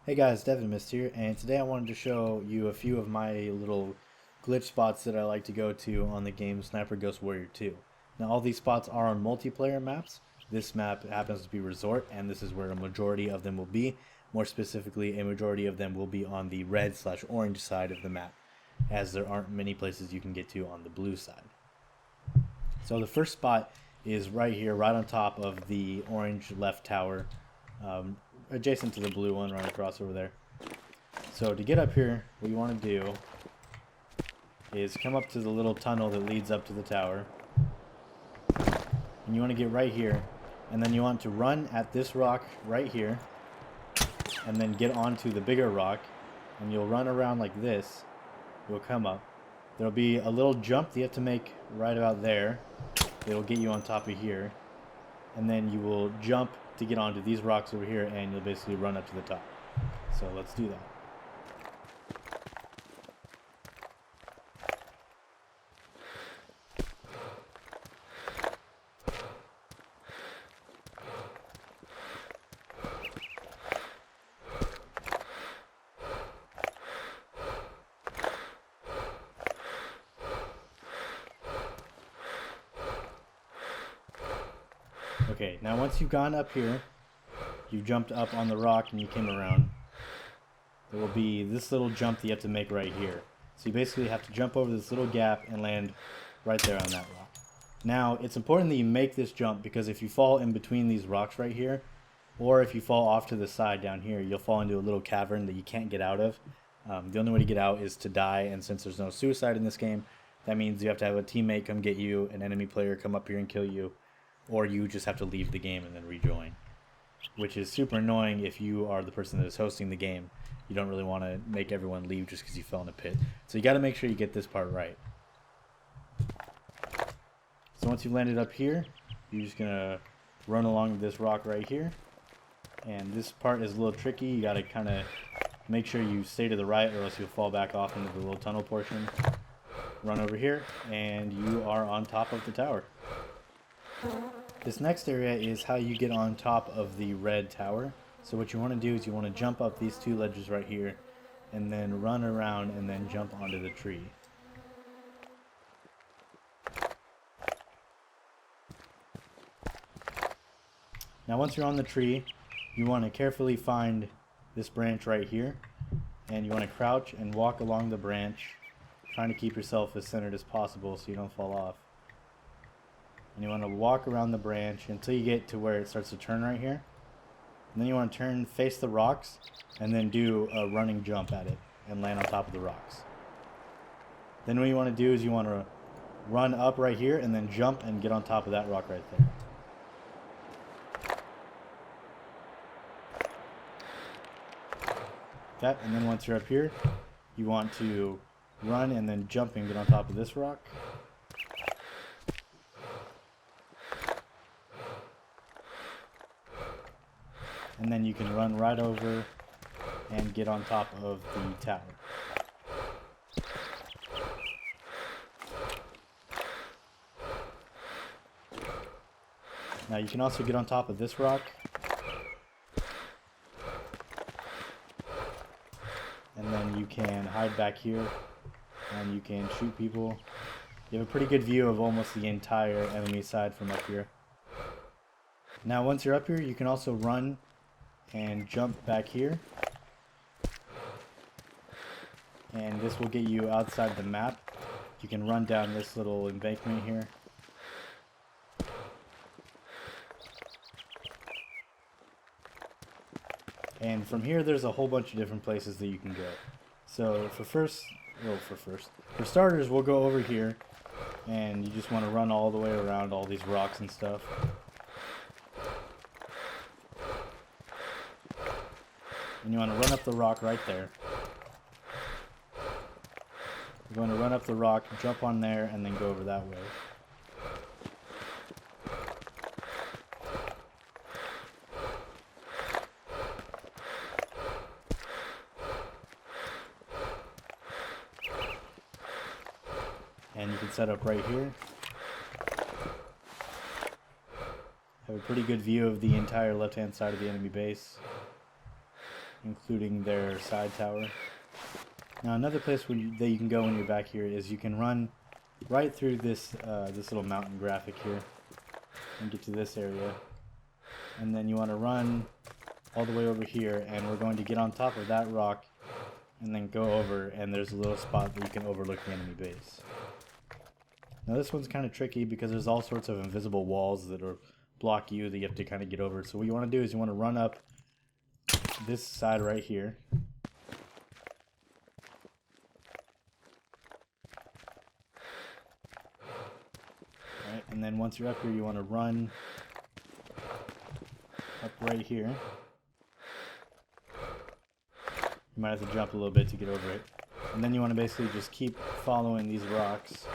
Hey guys, Devin Mist here, and today I wanted to show you a few of my little glitch spots that I like to go to on the game Sniper Ghost Warrior 2. Now all these spots are on multiplayer maps. This map happens to be Resort, and this is where a majority of them will be. More specifically, a majority of them will be on the red/orange side of the map, as there aren't many places you can get to on the blue side. So the first spot is right here, right on top of the orange left tower, um, adjacent to the blue one right across over there. So to get up here, what you want to do is come up to the little tunnel that leads up to the tower. And you want to get right here, and then you want to run at this rock right here, and then get onto the bigger rock, and you'll run around like this. You'll come up. There'll be a little jump that you have to make right about there. It'll get you on top of here, and then you will jump to get onto these rocks over here, and you'll basically run up to the top. So let's do that. Okay, now once you've gone up here, you've jumped up on the rock and you came around, there will be this little jump that you have to make right here. So you basically have to jump over this little gap and land right there on that rock. Now, it's important that you make this jump, because if you fall in between these rocks right here, or if you fall off to the side down here, you'll fall into a little cavern that you can't get out of. The only way to get out is to die, and since there's no suicide in this game, that means you have to have a teammate come get you, an enemy player come up here and kill you, or you just have to leave the game and then rejoin, which is super annoying if you are the person that is hosting the game. You don't really want to make everyone leave just because you fell in a pit. So you got to make sure you get this part right. So once you've landed up here, you're just going to run along this rock right here. And this part is a little tricky. You got to kind of make sure you stay to the right, or else you'll fall back off into the little tunnel portion. Run over here, and you are on top of the tower. This next area is how you get on top of the red tower. So what you want to do is you want to jump up these two ledges right here, and then run around and then jump onto the tree. Now once you're on the tree, you want to carefully find this branch right here, and you want to crouch and walk along the branch, trying to keep yourself as centered as possible so you don't fall off. And you want to walk around the branch until you get to where it starts to turn right here. And then you want to turn, face the rocks, and then do a running jump at it and land on top of the rocks. Then what you want to do is you want to run up right here and then jump and get on top of that rock right there. That, and then once you're up here, you want to run and then jump and get on top of this rock. And then you can run right over and get on top of the tower. Now you can also get on top of this rock. And then you can hide back here and you can shoot people. You have a pretty good view of almost the entire enemy side from up here. Now once you're up here, you can also run and jump back here, and this will get you outside the map. You can run down this little embankment here. And from here there's a whole bunch of different places that you can go. So for starters, we'll go over here, and you just want to run all the way around all these rocks and stuff. And you want to run up the rock right there. You're going to run up the rock, jump on there, and then go over that way. And you can set up right here. Have a pretty good view of the entire left-hand side of the enemy base. including their side tower. Now another place that you can go when you're back here is you can run right through this this little mountain graphic here and get to this area. And then you want to run all the way over here, and we're going to get on top of that rock and then go over, and there's a little spot that you can overlook the enemy base. Now this one's kind of tricky because there's all sorts of invisible walls that block you that you have to kind of get over. So what you want to do is you want to run up this side right here. Alright, and then once you're up here, you want to run up right here. You might have to jump a little bit to get over it. And then you want to basically just keep following these rocks.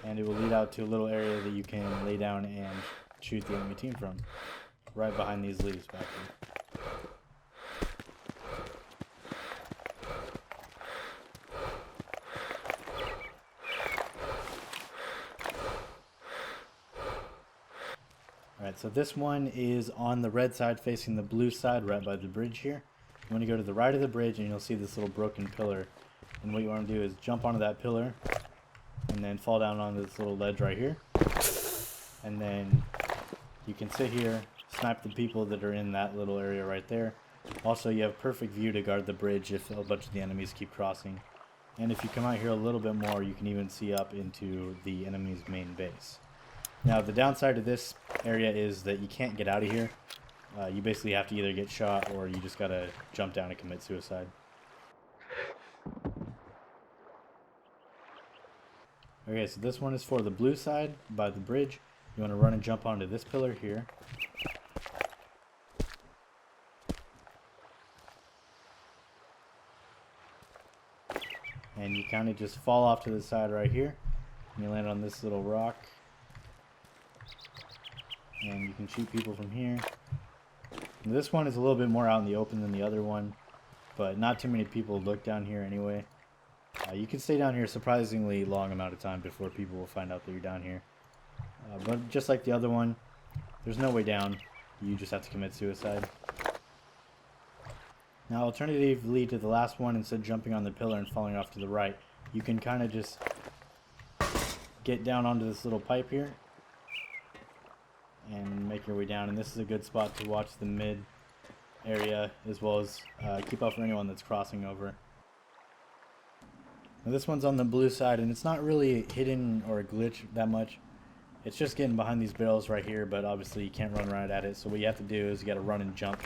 And it will lead out to a little area that you can lay down and shoot the enemy team from. Right behind these leaves back here. Alright, so this one is on the red side facing the blue side right by the bridge here. You want to go to the right of the bridge and you'll see this little broken pillar. And what you want to do is jump onto that pillar and then fall down onto this little ledge right here. And then you can sit here, snipe the people that are in that little area right there. Also, you have perfect view to guard the bridge if a bunch of the enemies keep crossing. And if you come out here a little bit more, you can even see up into the enemy's main base. Now, the downside to this area is that you can't get out of here. You basically have to either get shot or you just gotta jump down and commit suicide. Okay, so this one is for the blue side by the bridge. You want to run and jump onto this pillar here. And you kind of just fall off to the side right here. And you land on this little rock. And you can shoot people from here. And this one is a little bit more out in the open than the other one, but not too many people look down here anyway. You can stay down here a surprisingly long amount of time before people will find out that you're down here. But just like the other one, there's no way down. You just have to commit suicide. Now, alternatively to the last one, instead of jumping on the pillar and falling off to the right, you can kind of just get down onto this little pipe here and make your way down. And this is a good spot to watch the mid area as well as keep up for anyone that's crossing over. Now this one's on the blue side, and it's not really hidden or glitched that much. It's just getting behind these barrels right here, but obviously you can't run right at it. So what you have to do is you got to run and jump,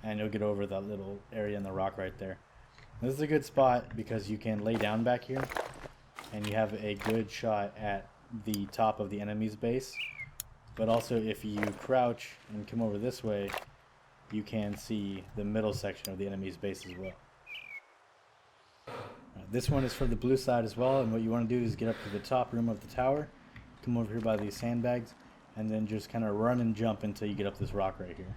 and you'll get over that little area in the rock right there. This is a good spot because you can lay down back here, and you have a good shot at the top of the enemy's base. But also if you crouch and come over this way, you can see the middle section of the enemy's base as well. This one is for the blue side as well, and what you want to do is get up to the top room of the tower, come over here by these sandbags, and then just kind of run and jump until you get up this rock right here.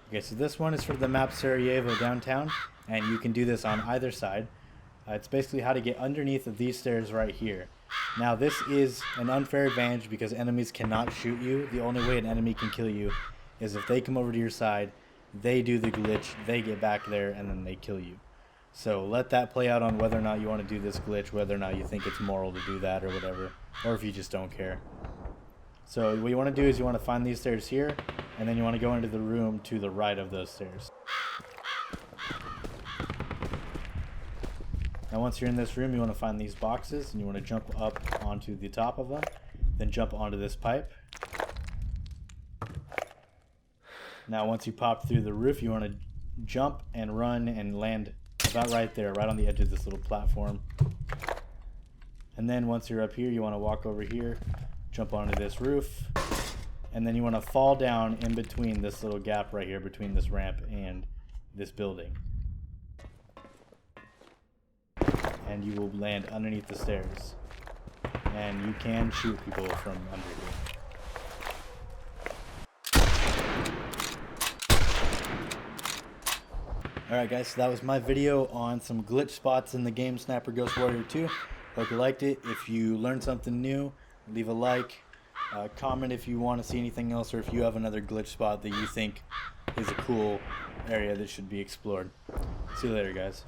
Okay, so this one is for the map Sarajevo downtown, and you can do this on either side. It's basically how to get underneath of these stairs right here. Now this is an unfair advantage because enemies cannot shoot you. The only way an enemy can kill you is if they come over to your side, they do the glitch, they get back there, and then they kill you. So let that play out on whether or not you want to do this glitch, whether or not you think it's moral to do that or whatever, or if you just don't care. So what you want to do is you want to find these stairs here, and then you want to go into the room to the right of those stairs. Now once you're in this room, you want to find these boxes, and you want to jump up onto the top of them, then jump onto this pipe. Now once you pop through the roof, you want to jump and run and land about right there, right on the edge of this little platform. And then once you're up here, you want to walk over here, jump onto this roof, and then you want to fall down in between this little gap right here between this ramp and this building. And you will land underneath the stairs. and you can shoot people from under here. Alright guys, so that was my video on some glitch spots in the game Sniper Ghost Warrior 2. Hope you liked it. If you learned something new, leave a like. Comment if you want to see anything else, or if you have another glitch spot that you think is a cool area that should be explored. See you later guys.